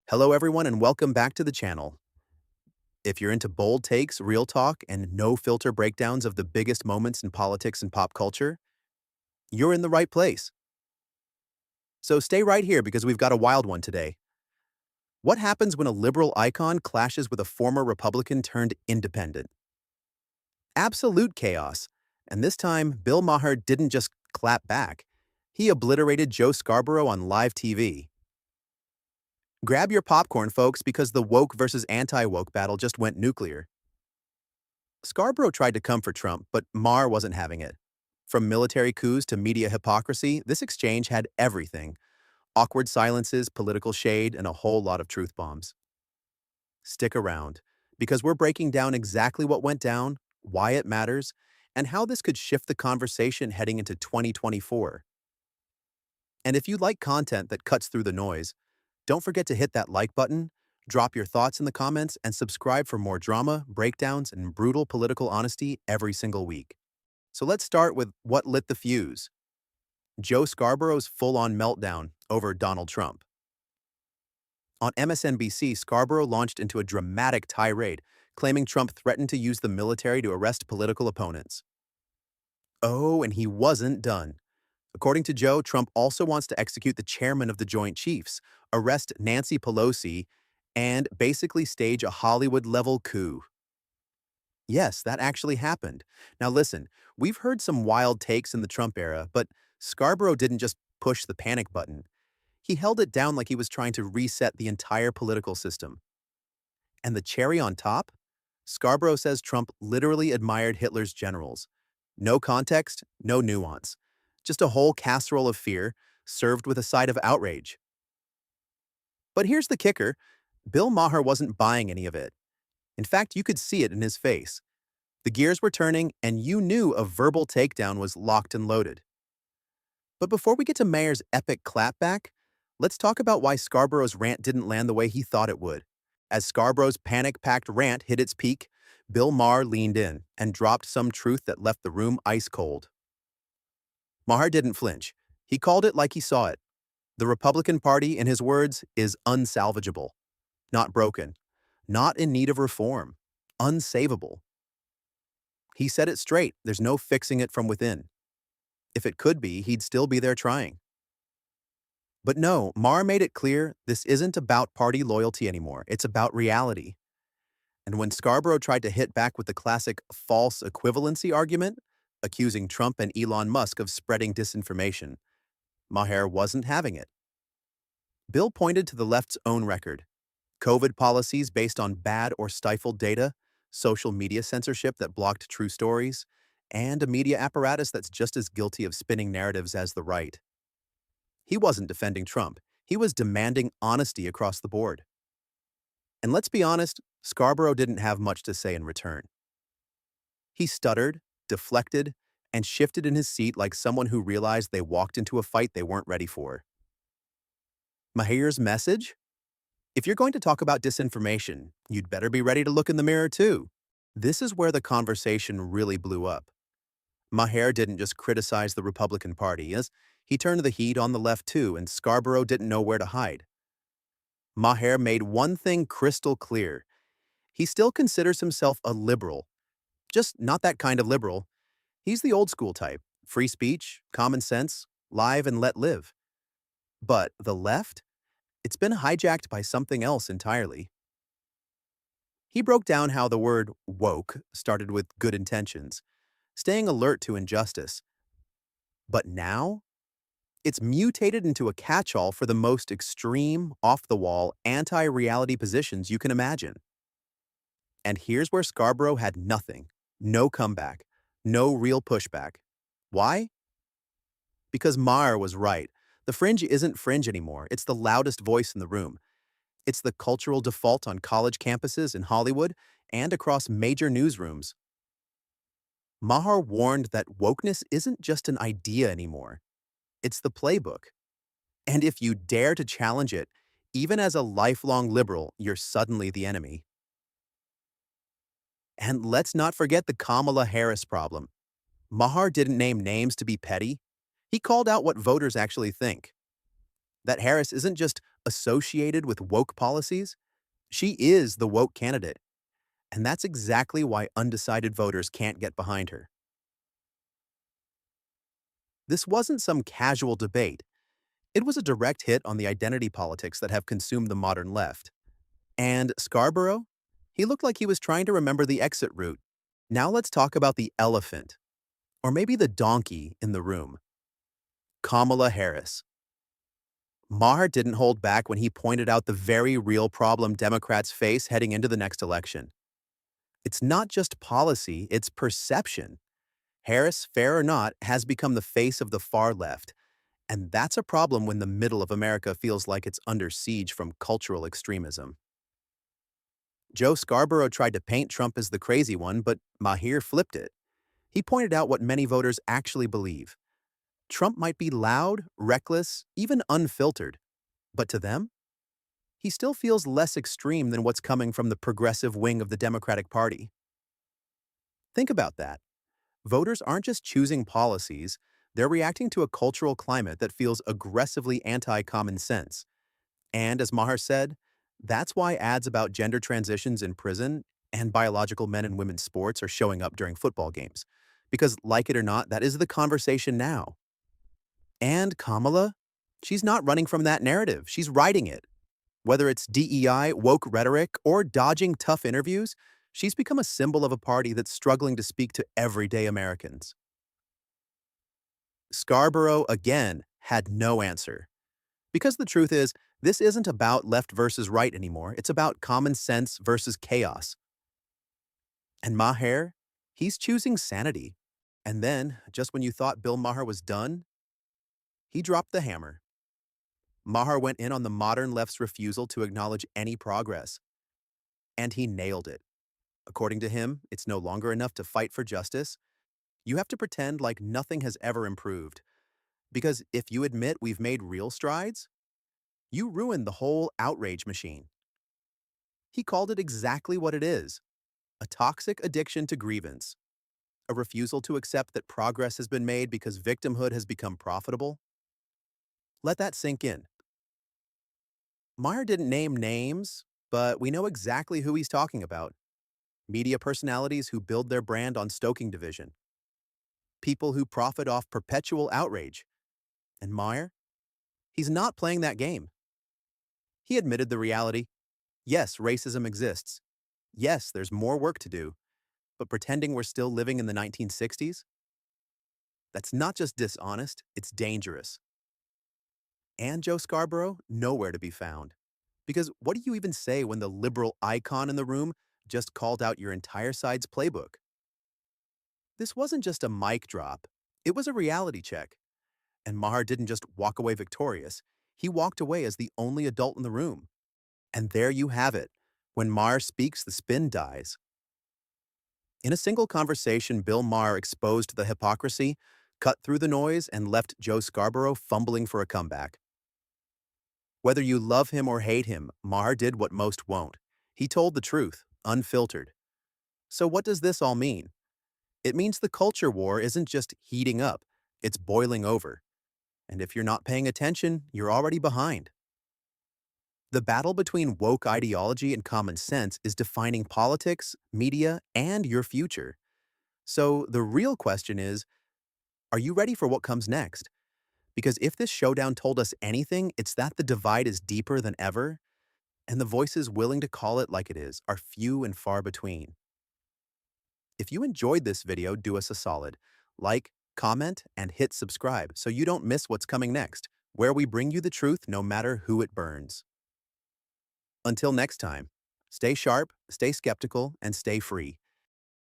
Hello, everyone, and welcome back to the channel. If you're into bold takes, real talk, and no filter breakdowns of the biggest moments in politics and pop culture, you're in the right place. So stay right here because we've got a wild one today. What happens when a liberal icon clashes with a former Republican turned independent? Absolute chaos. And this time, Bill Maher didn't just clap back. He obliterated Joe Scarborough on live TV. Grab your popcorn, folks, because the woke versus anti-woke battle just went nuclear. Scarborough tried to come for Trump, but Maher wasn't having it. From military coups to media hypocrisy, this exchange had everything: awkward silences, political shade, and a whole lot of truth bombs. Stick around, because we're breaking down exactly what went down, why it matters, and how this could shift the conversation heading into 2024. And if you like content that cuts through the noise, don't forget to hit that like button, drop your thoughts in the comments, and subscribe for more drama, breakdowns, and brutal political honesty every single week. So let's start with what lit the fuse: Joe Scarborough's full-on meltdown over Donald Trump. On MSNBC, Scarborough launched into a dramatic tirade, claiming Trump threatened to use the military to arrest political opponents. Oh, and he wasn't done. According to Joe, Trump also wants to execute the chairman of the Joint Chiefs, arrest Nancy Pelosi, and basically stage a Hollywood-level coup. Yes, that actually happened. Now listen, we've heard some wild takes in the Trump era, but Scarborough didn't just push the panic button. He held it down like he was trying to reset the entire political system. And the cherry on top? Scarborough says Trump literally admired Hitler's generals. No context, no nuance. Just a whole casserole of fear, served with a side of outrage. But here's the kicker: Bill Maher wasn't buying any of it. In fact, you could see it in his face. The gears were turning, and you knew a verbal takedown was locked and loaded. But before we get to Maher's epic clapback, let's talk about why Scarborough's rant didn't land the way he thought it would. As Scarborough's panic-packed rant hit its peak, Bill Maher leaned in and dropped some truth that left the room ice cold. Maher didn't flinch. He called it like he saw it. The Republican Party, in his words, is unsalvageable, not broken, not in need of reform, unsavable. He said it straight: there's no fixing it from within. If it could be, he'd still be there trying. But no, Maher made it clear this isn't about party loyalty anymore. It's about reality. And when Scarborough tried to hit back with the classic false equivalency argument, accusing Trump and Elon Musk of spreading disinformation, Maher wasn't having it. Bill pointed to the left's own record: COVID policies based on bad or stifled data, social media censorship that blocked true stories, and a media apparatus that's just as guilty of spinning narratives as the right. He wasn't defending Trump. He was demanding honesty across the board. And let's be honest, Scarborough didn't have much to say in return. He stuttered, deflected, and shifted in his seat like someone who realized they walked into a fight they weren't ready for. Maher's message? If you're going to talk about disinformation, you'd better be ready to look in the mirror too. This is where the conversation really blew up. Maher didn't just criticize the Republican Party, as he turned the heat on the left too, and Scarborough didn't know where to hide. Maher made one thing crystal clear: he still considers himself a liberal, just not that kind of liberal. He's the old school type: free speech, common sense, live and let live. But the left? It's been hijacked by something else entirely. He broke down how the word woke started with good intentions, staying alert to injustice. But now, it's mutated into a catch-all for the most extreme, off-the-wall, anti-reality positions you can imagine. And here's where Scarborough had nothing: no comeback, no real pushback. Why? Because Maher was right. The fringe isn't fringe anymore. It's the loudest voice in the room. It's the cultural default on college campuses in Hollywood and across major newsrooms. Maher warned that wokeness isn't just an idea anymore. It's the playbook. And if you dare to challenge it, even as a lifelong liberal, you're suddenly the enemy. And let's not forget the Kamala Harris problem. Maher didn't name names to be petty. He called out what voters actually think. That Harris isn't just associated with woke policies, she is the woke candidate. And that's exactly why undecided voters can't get behind her. This wasn't some casual debate. It was a direct hit on the identity politics that have consumed the modern left. And Scarborough? He looked like he was trying to remember the exit route. Now let's talk about the elephant, or maybe the donkey in the room. Kamala Harris. Maher didn't hold back when he pointed out the very real problem Democrats face heading into the next election. It's not just policy, it's perception. Harris, fair or not, has become the face of the far left, and that's a problem when the middle of America feels like it's under siege from cultural extremism. Joe Scarborough tried to paint Trump as the crazy one, but Maher flipped it. He pointed out what many voters actually believe. Trump might be loud, reckless, even unfiltered, but to them, he still feels less extreme than what's coming from the progressive wing of the Democratic Party. Think about that. Voters aren't just choosing policies, they're reacting to a cultural climate that feels aggressively anti-common sense. And as Maher said, that's why ads about gender transitions in prison and biological men and women's sports are showing up during football games. Because, like it or not, that is the conversation now. And Kamala? She's not running from that narrative, she's writing it. Whether it's DEI, woke rhetoric, or dodging tough interviews, she's become a symbol of a party that's struggling to speak to everyday Americans. Scarborough, again, had no answer. Because the truth is, this isn't about left versus right anymore, it's about common sense versus chaos. And Maher, he's choosing sanity. And then, just when you thought Bill Maher was done, he dropped the hammer. Maher went in on the modern left's refusal to acknowledge any progress. And he nailed it. According to him, it's no longer enough to fight for justice. You have to pretend like nothing has ever improved. Because if you admit we've made real strides, you ruin the whole outrage machine. He called it exactly what it is, a toxic addiction to grievance, a refusal to accept that progress has been made because victimhood has become profitable. Let that sink in. Meyer didn't name names, but we know exactly who he's talking about. Media personalities who build their brand on stoking division. People who profit off perpetual outrage. And Meyer? He's not playing that game. He admitted the reality. Yes, racism exists. Yes, there's more work to do. But pretending we're still living in the 1960s? That's not just dishonest, it's dangerous. And Joe Scarborough, nowhere to be found. Because what do you even say when the liberal icon in the room just called out your entire side's playbook? This wasn't just a mic drop, it was a reality check. And Maher didn't just walk away victorious, he walked away as the only adult in the room. And there you have it. When Maher speaks, the spin dies. In a single conversation, Bill Maher exposed the hypocrisy, cut through the noise, and left Joe Scarborough fumbling for a comeback. Whether you love him or hate him, Maher did what most won't. He told the truth, unfiltered. So what does this all mean? It means the culture war isn't just heating up, it's boiling over. And if you're not paying attention, you're already behind. The battle between woke ideology and common sense is defining politics, media, and your future. So the real question is, are you ready for what comes next? Because if this showdown told us anything, it's that the divide is deeper than ever, and the voices willing to call it like it is are few and far between. If you enjoyed this video, do us a solid. Like, comment, and hit subscribe so you don't miss what's coming next, where we bring you the truth no matter who it burns. Until next time, stay sharp, stay skeptical, and stay free.